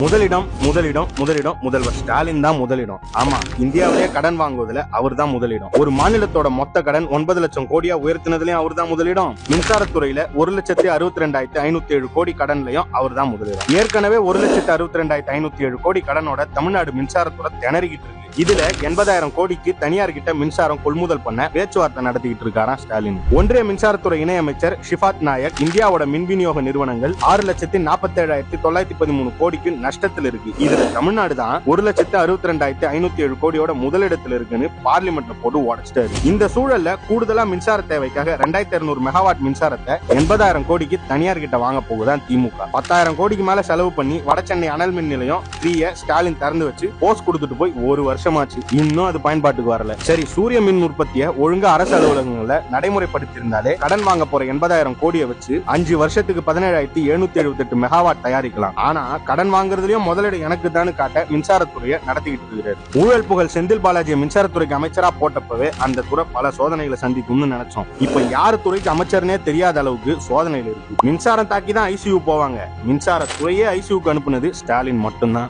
முதலிடம் முதலிடம் முதலிடம் முதல்வர் ஸ்டாலின் தான் முதலிடம். ஆமா, இந்தியாவிலேயே கடன் வாங்குவதில் அவர் தான் முதலிடம். ஒரு மாநிலத்தோட மொத்த கடன் 9 லட்சம் கோடியா உயர்த்தினதுலயும் அவர் தான் முதலிடம். மின்சாரத்துறையில 1,62,507 கோடி கடன்லயும் அவர் தான் முதலிடம். ஏற்கனவே 1,62,507 கோடி கடனோட தமிழ்நாடு மின்சாரத்துறை திணறிக்கிட்டு இருக்கு. இதுல 80,000 கோடிக்கு தனியார் கிட்ட மின்சாரம் கொள்முதல் பண்ண பேச்சுவார்த்தை நடத்திக்கிட்டு இருக்காராம் ஸ்டாலின். ஒன்றிய மின்சாரத்துறை இணையமைச்சர் ஷிஃபாத் நாயக் இந்தியாவோட மின் விநியோக நிறுவனங்கள் 6,47,913 கோடிக்கு நஷ்டத்தில் இருக்கு. இதுல தமிழ்நாடு தான் 1,62,507 கோடியோட முதலிடத்தில் இருக்குன்னு பார்லிமெண்ட்ல போட்டு உடைச்சிட்டாரு. இந்த சூழல்ல கூடுதலா மின்சார தேவைக்காக 2,200 மெகாவாட் மின்சாரத்தை 80,000 கோடிக்கு தனியார் கிட்ட வாங்க போகுதான் திமுக. 10,000 கோடிக்கு மேல செலவு பண்ணி வடசென்னை அனல் மின் நிலையம் 3 ஸ்டாலின் திறந்து வச்சு போஸ்ட் கொடுத்துட்டு போய் ஒரு வருஷமாச்சு, இன்னும் அது பயன்பாட்டுக்கு வரல. சரி, சூரிய மின் உற்பத்தியை ஒழுங்கா அரசு அலுவலகங்கள்ல நடைமுறைப்படுத்தி இருந்தாலே கடன் வாங்க போற 80,000 கோடியை வச்சு 5 வருஷத்துக்கு 17,778 மெகாவாட் தயாரிக்கலாம். ஆனா கடன் வாங்குறதுலயும் முதலிடம் எனக்கு தான் காட்ட மின்சாரத்துறையை நடத்திக்கிட்டு இருக்கிறார். ஊழல் புகழ் செந்தில் பாலாஜியை மின்சாரத்துறைக்கு அமைச்சரா போட்டப்பவே அந்த துறை பல சோதனைகளை சந்திக்கும்னு நினைச்சோம். இப்ப யாரு துறைக்கு அமைச்சர்னே தெரியாத அளவுக்கு சோதனைகள் இருக்கு. மின்சாரம் தாக்கி தான் ஐசியூ போவாங்க. மின்சாரத்துறையே ஐசியூக்கு அனுப்புனது ஸ்டாலின் மட்டும்தான்.